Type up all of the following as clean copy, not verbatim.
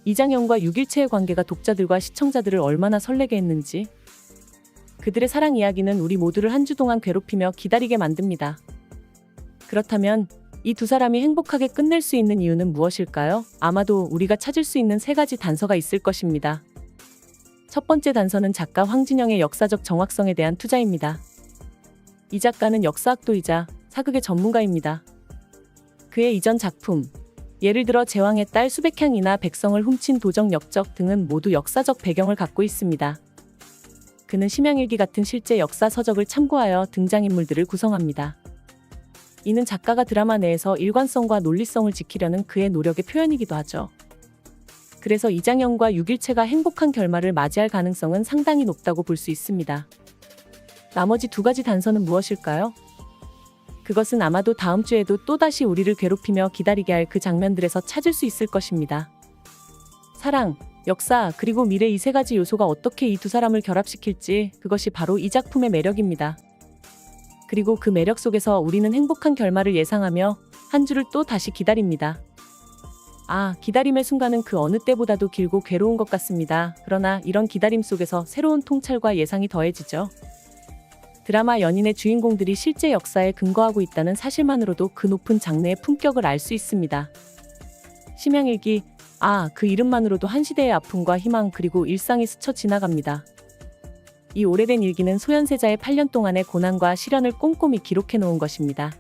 이장현과 6일체의 관계가 독자들과 시청자들을 얼마나 설레게 했는지. 그들의 사랑 이야기는 우리 모두를 한 주 동안 괴롭히며 기다리게 만듭니다. 그렇다면 이 두 사람이 행복하게 끝낼 수 있는 이유는 무엇일까요? 아마도 우리가 찾을 수 있는 세 가지 단서가 있을 것입니다. 첫 번째 단서는 작가 황진영의 역사적 정확성에 대한 투자입니다. 이 작가는 역사학도이자 사극의 전문가입니다. 그의 이전 작품, 예를 들어 제왕의 딸 수백향이나 백성을 훔친 도적 역적 등은 모두 역사적 배경을 갖고 있습니다. 그는 심양일기 같은 실제 역사 서적을 참고하여 등장인물들을 구성합니다. 이는 작가가 드라마 내에서 일관성과 논리성을 지키려는 그의 노력의 표현이기도 하죠. 그래서 이장현과 6일체가 행복한 결말을 맞이할 가능성은 상당히 높다고 볼 수 있습니다. 나머지 두 가지 단서는 무엇일까요? 그것은 아마도 다음 주에도 또다시 우리를 괴롭히며 기다리게 할 그 장면들에서 찾을 수 있을 것입니다. 사랑, 역사, 그리고 미래 이 세 가지 요소가 어떻게 이 두 사람을 결합시킬지, 그것이 바로 이 작품의 매력입니다. 그리고 그 매력 속에서 우리는 행복한 결말을 예상하며 한 주를 또 다시 기다립니다. 기다림의 순간은 그 어느 때보다도 길고 괴로운 것 같습니다. 그러나 이런 기다림 속에서 새로운 통찰과 예상이 더해지죠. 드라마 연인의 주인공들이 실제 역사에 근거하고 있다는 사실만으로도 그 높은 장르의 품격을 알 수 있습니다. 심양일기, 그 이름만으로도 한 시대의 아픔과 희망 그리고 일상이 스쳐 지나갑니다. 이 오래된 일기는 소현세자의 8년 동안의 고난과 시련을 꼼꼼히 기록해 놓은 것입니다.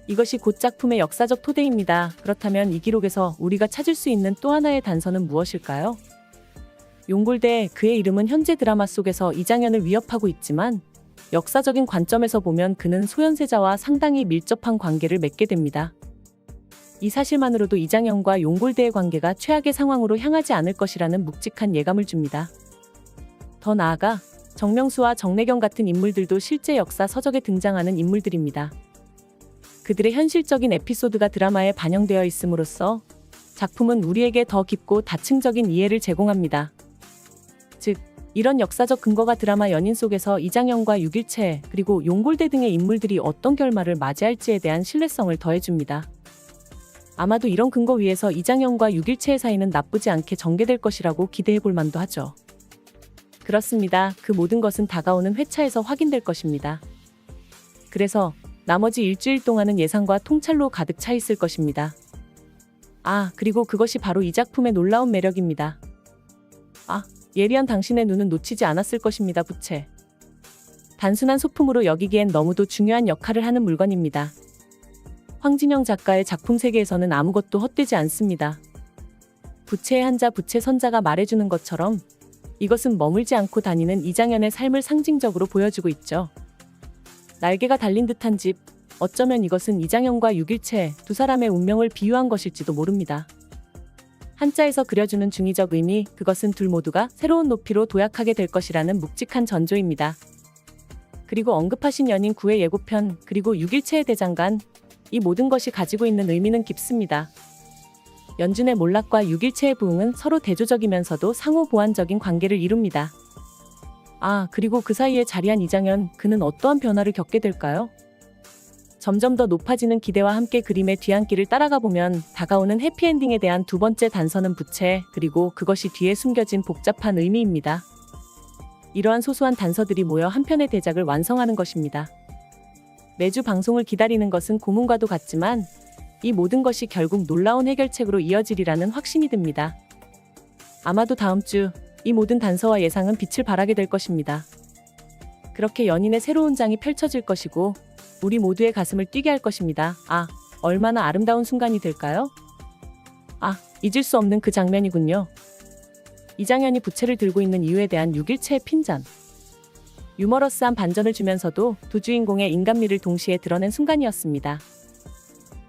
이것이 곧 작품의 역사적 토대입니다. 그렇다면 이 기록에서 우리가 찾을 수 있는 또 하나의 단서는 무엇일까요? 용골대, 그의 이름은 현재 드라마 속에서 이장현을 위협하고 있지만 역사적인 관점에서 보면 그는 소현세자와 상당히 밀접한 관계를 맺게 됩니다. 이 사실만으로도 이장현과 용골대의 관계가 최악의 상황으로 향하지 않을 것이라는 묵직한 예감을 줍니다. 더 나아가 정명수와 정내경 같은 인물들도 실제 역사 서적에 등장하는 인물들입니다. 그들의 현실적인 에피소드가 드라마에 반영되어 있음으로써 작품은 우리에게 더 깊고 다층적인 이해를 제공합니다. 즉, 이런 역사적 근거가 드라마 연인 속에서 이장현과 6일체 그리고 용골대 등의 인물들이 어떤 결말을 맞이할지에 대한 신뢰성을 더해줍니다. 아마도 이런 근거 위에서 이장현과 6일체의 사이는 나쁘지 않게 전개될 것이라고 기대해볼 만도 하죠. 그렇습니다. 그 모든 것은 다가오는 회차에서 확인될 것입니다. 그래서 나머지 일주일 동안은 예상과 통찰로 가득 차 있을 것입니다. 그리고 그것이 바로 이 작품의 놀라운 매력입니다. 예리한 당신의 눈은 놓치지 않았을 것입니다. 부채. 단순한 소품으로 여기기엔 너무도 중요한 역할을 하는 물건입니다. 황진영 작가의 작품 세계에서는 아무것도 헛되지 않습니다. 부채의 한자 부채 선자가 말해주는 것처럼 이것은 머물지 않고 다니는 이장현의 삶을 상징적으로 보여주고 있죠. 날개가 달린 듯한 집, 어쩌면 이것은 이장현과 6일체 두 사람의 운명을 비유한 것일지도 모릅니다. 한자에서 그려주는 중의적 의미, 그것은 둘 모두가 새로운 높이로 도약하게 될 것이라는 묵직한 전조입니다. 그리고 언급하신 연인 9의 예고편, 그리고 6일체의 대장간, 이 모든 것이 가지고 있는 의미는 깊습니다. 연준의 몰락과 6일체의 부흥은 서로 대조적이면서도 상호 보완적인 관계를 이룹니다. 그리고 그 사이에 자리한 이장현, 그는 어떠한 변화를 겪게 될까요? 점점 더 높아지는 기대와 함께 그림의 뒤안길을 따라가 보면 다가오는 해피엔딩에 대한 두 번째 단서는 부채, 그리고 그것이 뒤에 숨겨진 복잡한 의미입니다. 이러한 소소한 단서들이 모여 한 편의 대작을 완성하는 것입니다. 매주 방송을 기다리는 것은 고문과도 같지만 이 모든 것이 결국 놀라운 해결책으로 이어지리라는 확신이 듭니다. 아마도 다음 주 이 모든 단서와 예상은 빛을 발하게 될 것입니다. 그렇게 연인의 새로운 장이 펼쳐질 것이고 우리 모두의 가슴을 뛰게 할 것입니다. 얼마나 아름다운 순간이 될까요? 잊을 수 없는 그 장면이군요. 이장현이 부채를 들고 있는 이유에 대한 6일체의 핀잔. 유머러스한 반전을 주면서도 두 주인공의 인간미를 동시에 드러낸 순간이었습니다.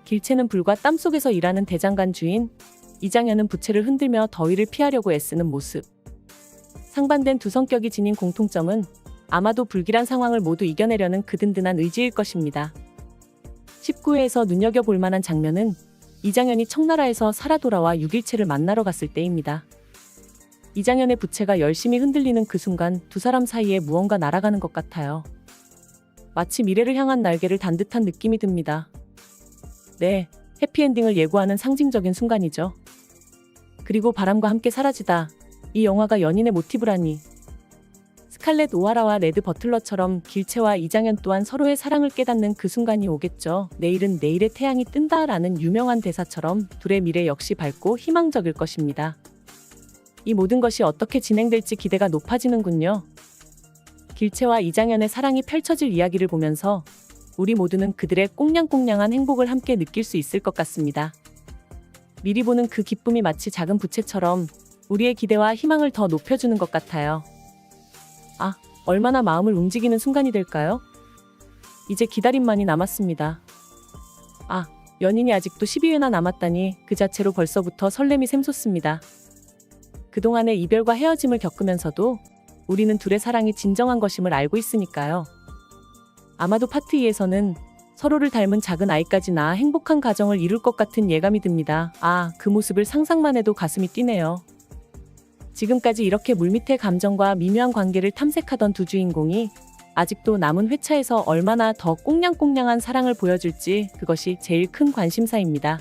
길채는 불과 땀 속에서 일하는 대장간 주인, 이장현은 부채를 흔들며 더위를 피하려고 애쓰는 모습. 상반된 두 성격이 지닌 공통점은 아마도 불길한 상황을 모두 이겨내려는 그 든든한 의지일 것입니다. 19회에서 눈여겨볼 만한 장면은 이장현이 청나라에서 살아 돌아와 6일체를 만나러 갔을 때입니다. 이장현의 부채가 열심히 흔들리는 그 순간 두 사람 사이에 무언가 날아가는 것 같아요. 마치 미래를 향한 날개를 단 듯한 느낌이 듭니다. 네, 해피엔딩을 예고하는 상징적인 순간이죠. 그리고 바람과 함께 사라지다. 이 영화가 연인의 모티브라니. 스칼렛 오하라와 레드 버틀러처럼 길채와 이장현 또한 서로의 사랑을 깨닫는 그 순간이 오겠죠. 내일은 내일의 태양이 뜬다라는 유명한 대사처럼 둘의 미래 역시 밝고 희망적일 것입니다. 이 모든 것이 어떻게 진행될지 기대가 높아지는군요. 길채와 이장현의 사랑이 펼쳐질 이야기를 보면서 우리 모두는 그들의 꽁냥꽁냥한 행복을 함께 느낄 수 있을 것 같습니다. 미리 보는 그 기쁨이 마치 작은 부채처럼 우리의 기대와 희망을 더 높여주는 것 같아요. 아, 얼마나 마음을 움직이는 순간이 될까요? 이제 기다림만이 남았습니다. 아, 연인이 아직도 12회나 남았다니 그 자체로 벌써부터 설렘이 샘솟습니다. 그동안의 이별과 헤어짐을 겪으면서도 우리는 둘의 사랑이 진정한 것임을 알고 있으니까요. 아마도 파트 2에서는 서로를 닮은 작은 아이까지 낳아 행복한 가정을 이룰 것 같은 예감이 듭니다. 아, 그 모습을 상상만 해도 가슴이 뛰네요. 지금까지 이렇게 물밑의 감정과 미묘한 관계를 탐색하던 두 주인공이 아직도 남은 회차에서 얼마나 더 꽁냥꽁냥한 사랑을 보여줄지 그것이 제일 큰 관심사입니다.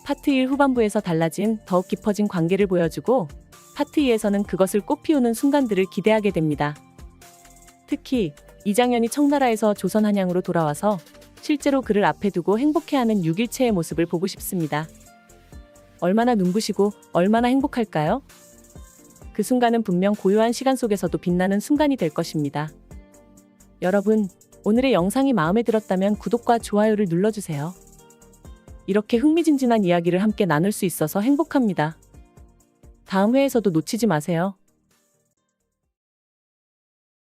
파트 1 후반부에서 달라진 더욱 깊어진 관계를 보여주고 파트 2에서는 그것을 꽃피우는 순간들을 기대하게 됩니다. 특히 이장현이 청나라에서 조선 한양으로 돌아와서 실제로 그를 앞에 두고 행복해하는 6일체의 모습을 보고 싶습니다. 얼마나 눈부시고 얼마나 행복할까요? 그 순간은 분명 고요한 시간 속에서도 빛나는 순간이 될 것입니다. 여러분, 오늘의 영상이 마음에 들었다면 구독과 좋아요를 눌러주세요. 이렇게 흥미진진한 이야기를 함께 나눌 수 있어서 행복합니다. 다음 회에서도 놓치지 마세요.